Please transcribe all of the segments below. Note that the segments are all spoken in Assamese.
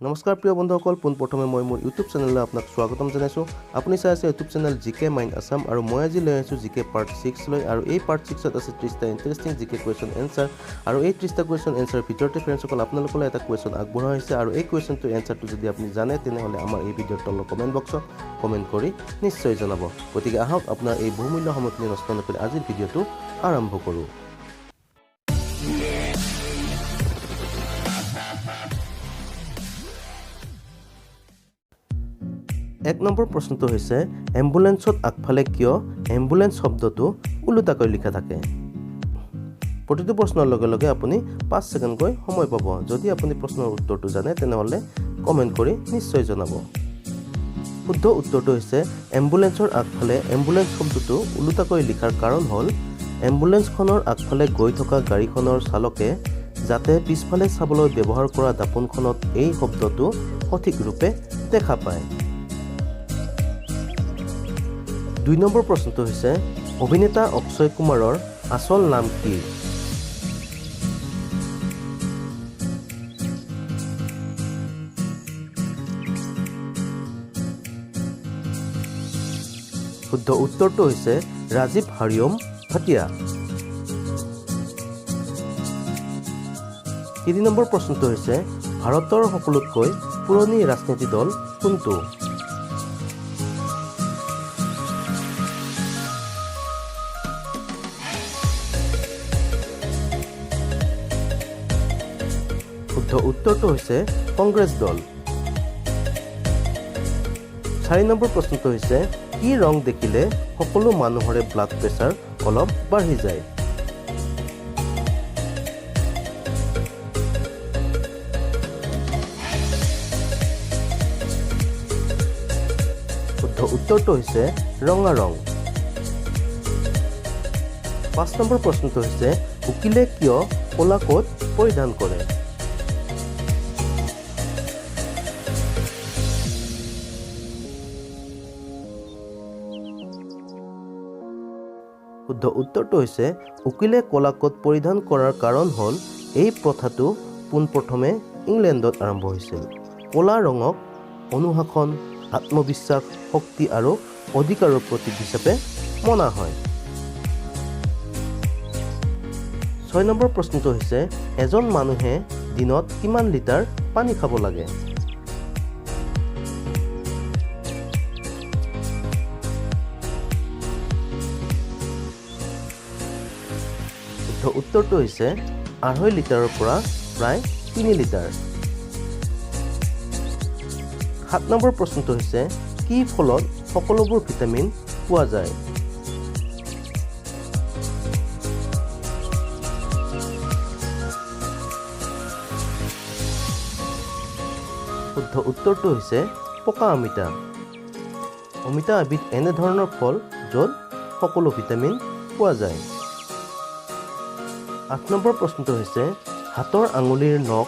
নমস্কাৰ প্ৰিয় বন্ধুসকল, পোনপ্ৰথমে মই মোৰ ইউটিউব চেনেললৈ আপোনাক স্বাগতম জনাইছোঁ। আপুনি চাই আছে ইউটিউব চেনেল জিকে মাইণ্ড আছাম আৰু মই আজি লৈ আহিছোঁ জিকে পাৰ্ট 6 লৈ। আৰু এই পাৰ্ট 6ত আছে 30টা ইণ্টাৰেষ্টিং জিকে কুৱেশ্যন এনচাৰ। আৰু এই 30টা কুৱেশ্যন এনচাৰৰ ভিতৰতে ফ্ৰেণ্ডসকল আপোনালোকলৈ এটা কুৱেশ্যন আগবঢ়োৱা হৈছে। আৰু এই কুৱেশ্যনটোৰ এনচাৰটো যদি আপুনি জানে তেনেহ'লে আমাৰ এই ভিডিঅ'ৰ তলৰ কমেণ্ট বক্সত কমেণ্ট কৰি নিশ্চয় জনাব। গতিকে আহক আপোনাৰ এই বহুমূল্য সময়খিনি নষ্ট নকৰি আজিৰ ভিডিঅ'টো আৰম্ভ কৰোঁ। এক নম্বৰ প্ৰশ্নটো হৈছে এম্বুলেন্সত আগফালে কিয় এম্বুলেন্স শব্দটো ওলোটাকৈ লিখা থাকে? প্ৰতিটো প্ৰশ্নৰ লগে লগে আপুনি 5 ছেকেণ্ডকৈ সময় পাব। যদি আপুনি প্ৰশ্নৰ উত্তৰটো জানে তেনেহ'লে কমেণ্ট কৰি নিশ্চয় জনাব। শুদ্ধ উত্তৰটো হৈছে এম্বুলেন্সৰ আগফালে এম্বুলেন্স শব্দটো ওলোটাকৈ লিখাৰ কাৰণ হ'ল এম্বুলেন্সখনৰ আগফালে গৈ থকা গাড়ীখনৰ চালকে যাতে পিছফালে চাবলৈ ব্যৱহাৰ কৰা দাপোনখনত এই শব্দটো সঠিক ৰূপে দেখা পায়। 2 নম্বৰ প্ৰশ্নটো হৈছে অভিনেতা অক্ষয় কুমাৰৰ আচল নাম কি? শুদ্ধ উত্তৰটো হৈছে ৰাজীৱ হৰিওম ভাটিয়া। 3 নম্বৰ প্ৰশ্নটো হৈছে ভাৰতৰ সকলোতকৈ পুৰণি ৰাজনীতি দল কোনটো? শুদ্ধ উত্তৰটো হৈছে কংগ্ৰেছ দল। 4 নম্বৰ প্ৰশ্নটো হৈছে কি ৰং দেখিলে সকলো মানুহৰে ব্লাড প্ৰেছাৰ অলপ বাঢ়ি যায়? শুদ্ধ উত্তৰটো হৈছে ৰঙা ৰং। 5 নম্বৰ প্ৰশ্নটো হৈছে উকিলে কিয় ক'লা কোট পৰিধান কৰে? শুদ্ধ উত্তৰটো হৈছে উকিলে ক'লা কোট পৰিধান কৰাৰ কাৰণ হ'ল এই প্ৰথাটো পোনপ্ৰথমে ইংলেণ্ডত আৰম্ভ হৈছিল। ক'লা ৰঙক অনুশাসন, আত্মবিশ্বাস, শক্তি আৰু অধিকাৰৰ প্ৰতীক হিচাপে মনা হয়। 6 নম্বৰ প্ৰশ্নটো হৈছে এজন মানুহে দিনত কিমান লিটাৰ পানী খাব লাগে? উত্তৰটো হৈছে 2.5 লিটাৰৰ পৰা প্ৰায় 3 লিটাৰ। 7 নম্বৰ প্ৰশ্নটো হৈছে কি ফলত সকলোবোৰ ভিটামিন পোৱা যায়? শুদ্ধ উত্তৰটো হৈছে পকা অমিতা। অমিতা এবিধ এনেধৰণৰ ফল য'ত সকলো ভিটামিন পোৱা যায়। 8 নম্বৰ প্ৰশ্নটো হৈছে হাতৰ আঙুলিৰ নখ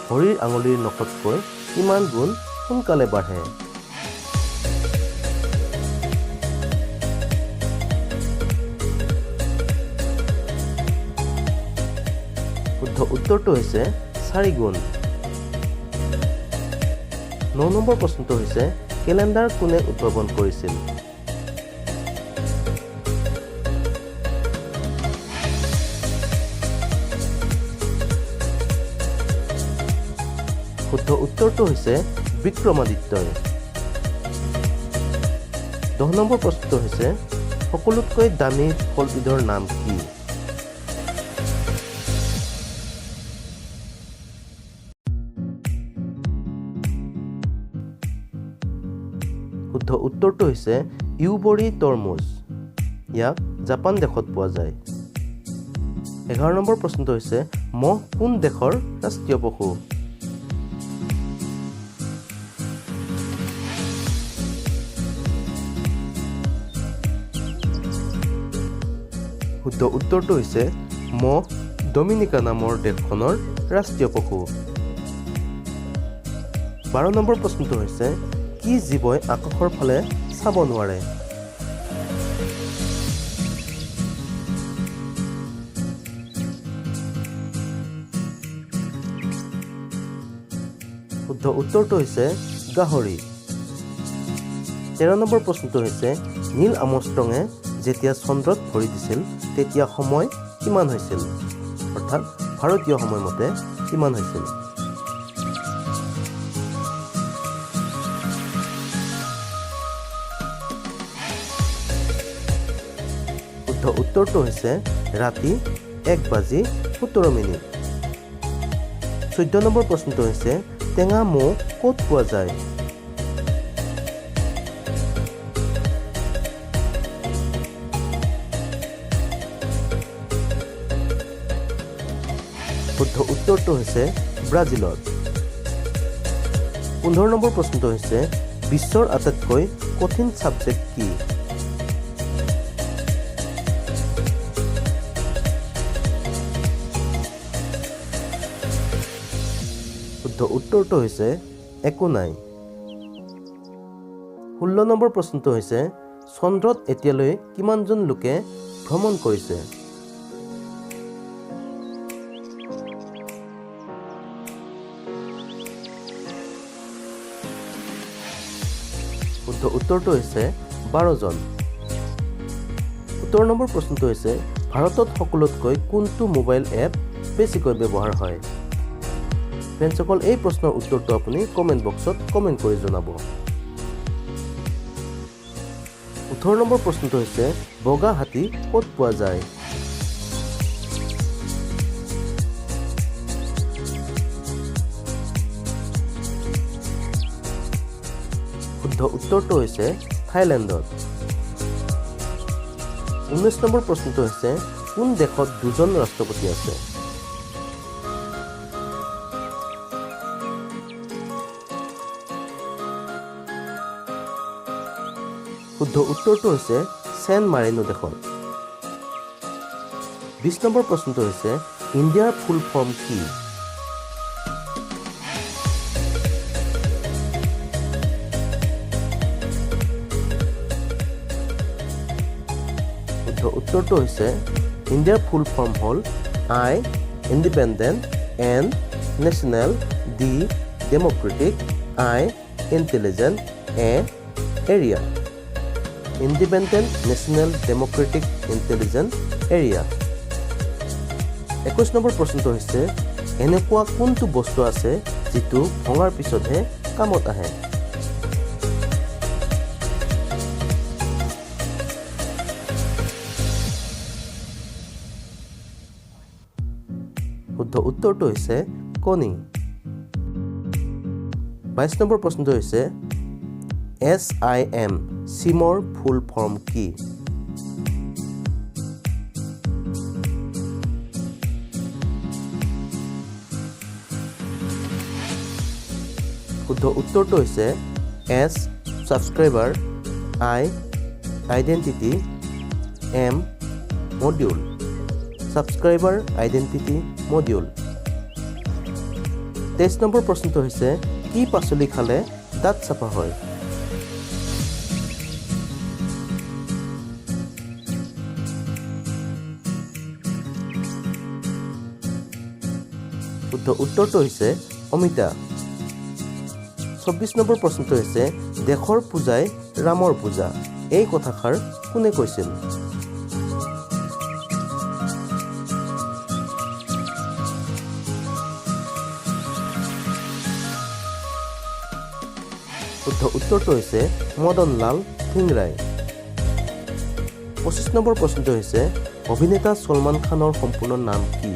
ভৰিৰ আঙুলিৰ নখতকৈ কিমান গুণ সোনকালে বাঢ়ে? শুদ্ধ উত্তৰটো হৈছে 4 গুণ। 9 নম্বৰ প্ৰশ্নটো হৈছে কেলেণ্ডাৰ কোনে উদ্ভাৱন কৰিছিল? শুদ্ধ উত্তৰটো হৈছে বিক্ৰমাদিত্যই। 10 নম্বৰ প্ৰশ্নটো হৈছে সকলোতকৈ দামী ফলবিধৰ নাম কি? শুদ্ধ উত্তৰটো হৈছে ইউবৰি তৰমুজ। ইয়াক জাপান দেশত পোৱা যায়। 11 নম্বৰ প্ৰশ্নটো হৈছে মহ কোন দেশৰ ৰাষ্ট্ৰীয় পশু? শুদ্ধ উত্তৰটো হৈছে মহ ডমিনিকা নামৰ দেশখনৰ ৰাষ্ট্ৰীয় পশু। 12 নম্বৰ প্ৰশ্নটো হৈছে কি জীৱই আকাশৰ ফালে চাব নোৱাৰে? শুদ্ধ উত্তৰটো হৈছে গাহৰি। 13 নম্বৰ প্ৰশ্নটো হৈছে নীল আমষ্ট্ৰঙে যেতিয়া চন্দ্ৰত ভৰি দিছিল তেতিয়া সময় কিমান হৈছিল, অৰ্থাৎ ভাৰতীয় সময়মতে কিমান হৈছিল। শুদ্ধ উত্তৰটো হৈছে ৰাতি 1:17। 14 নম্বৰ প্ৰশ্নটো হৈছে টেঙা মৌ ক'ত পোৱা যায়। শুদ্ধ উত্তৰটো হৈছে ব্ৰাজিলত। 15 নম্বৰ প্ৰশ্নটো হৈছে বিশ্বৰ আটাইতকৈ কঠিন ছাবজেক্ট কি। শুদ্ধ উত্তৰটো হৈছে একো নাই। 16 নম্বৰ প্ৰশ্নটো হৈছে চন্দ্ৰত এতিয়ালৈ কিমানজন লোকে ভ্ৰমণ কৰিছে। শুদ্ধ উত্তৰটো হৈছে 12জন। 17 নম্বৰ প্ৰশ্নটো হৈছে ভাৰতত সকলোতকৈ কোনটো মোবাইল এপ বেছিকৈ ব্যৱহাৰ হয়। ফ্ৰেণ্ডসকল, এই প্ৰশ্নৰ উত্তৰটো আপুনি কমেণ্ট বক্সত কমেণ্ট কৰি জনাব। 18 নম্বৰ প্ৰশ্নটো হৈছে বগা হাতী ক'ত পোৱা যায়। শুদ্ধ উত্তৰটো হৈছে থাইলেণ্ডত। 19 নম্বৰ প্ৰশ্নটো হৈছে কোন দেশত 2জন ৰাষ্ট্ৰপতি আছে। শুদ্ধ উত্তৰটো হৈছে ছেন মাৰিনো দেশত। 20 নম্বৰ প্ৰশ্নটো হৈছে ইণ্ডিয়াৰ ফুল ফৰ্ম কি। শুদ্ধ উত্তৰটো হৈছে ইণ্ডিয়াৰ ফুল ফৰ্ম হ'ল I independent and national D democratic I intelligent A area. Independent national democratic intelligent area. 21 number প্ৰশ্নটো হৈছে এনেকুৱা কোনটো বস্তু আছে যিটো ভঙাৰ পিছতহে কামত আহে। শুদ্ধ উত্তৰটো হৈছে কণী। 22 নম্বৰ প্ৰশ্নটো হৈছে SIM চিমৰ ফুল ফৰ্ম কি। শুদ্ধ উত্তৰটো হৈছে S subscriber I identity M module. Subscriber identity module. 23 number প্ৰশ্নটো হৈছে কি পাচলি খালে দাঁত চাফা হয়। শুদ্ধ উত্তৰটো হৈছে অমিতা। 24 নম্বৰ প্ৰশ্নটো হৈছে দেশৰ পূজাই ৰামৰ পূজা এই কথাষাৰ কোনে কৈছিল। শুদ্ধ উত্তৰটো হৈছে মদনলাল থিংৰাই। 25 নম্বৰ প্ৰশ্নটো হৈছে অভিনেতা ছলমান খানৰ সম্পূৰ্ণ নাম কি।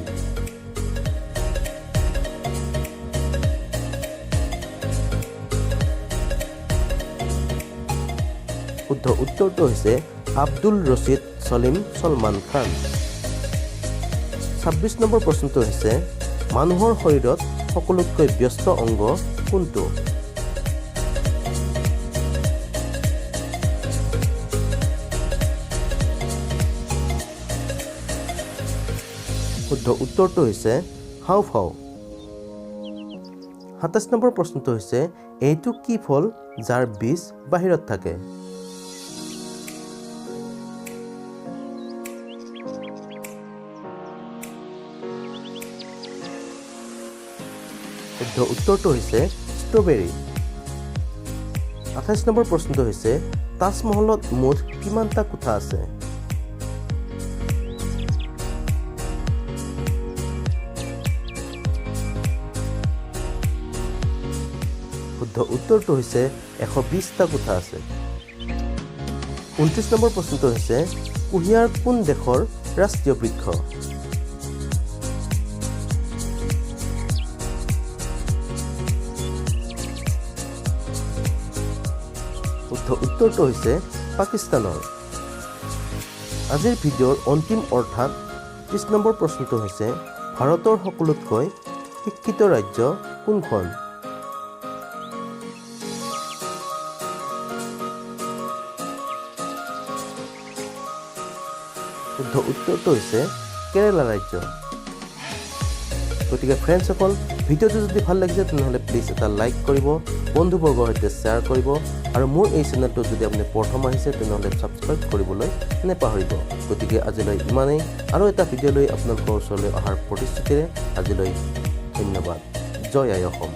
শুদ্ধ উত্তৰটো হৈছে আব্দুল ৰছিদ সলিম ছলমান খান। 26 নম্বৰ প্ৰশ্নটো হৈছে মানুহৰ শৰীৰত সকলোতকৈ ব্যস্ত অংগ কোনটো। শুদ্ধ উত্তৰটো হৈছে হাওঁফাওঁ। 27 নম্বৰ প্ৰশ্নটো হৈছে এইটো কি ফল যাৰ বীজ বাহিৰত থাকে। শুদ্ধ উত্তৰটো হৈছে ষ্ট্ৰবেৰী। 28 নম্বৰ প্ৰশ্নটো হৈছে তাজমহলত মুঠ কিমানটা কোঠা আছে? শুদ্ধ উত্তৰটো হৈছে 120টা কোঠা আছে। 29 নম্বৰ প্ৰশ্নটো হৈছে কুঁহিয়াৰ কোন দেশৰ ৰাষ্ট্ৰীয় বৃক্ষ? শুদ্ধ উত্তৰটো হৈছে পাকিস্তানৰ। আজিৰ ভিডিঅ'ৰ অন্তিম অৰ্থাৎ 30 নম্বৰ প্ৰশ্নটো হৈছে ভাৰতৰ সকলোতকৈ শিক্ষিত ৰাজ্য কোনখন? শুদ্ধ উত্তৰটো হৈছে কেৰেলা ৰাজ্য। গতিকে ফ্ৰেণ্ডসকল, ভিডিঅ'টো যদি ভাল লাগিছে তেনেহ'লে প্লিজ এটা লাইক কৰিব, বন্ধুবৰ্গৰ সৈতে শ্বেয়াৰ কৰিব আৰু মোৰ এই চেনেলটো যদি আপুনি প্ৰথম আহিছে তেনেহ'লে ছাবস্ক্ৰাইব কৰিবলৈ নাপাহৰিব। গতিকে আজিলৈ ইমানেই, আৰু এটা ভিডিঅ' লৈ আপোনালোকৰ ওচৰলৈ অহাৰ প্ৰতিশ্ৰুতিৰে আজিলৈ ধন্যবাদ। জয় আই অসম।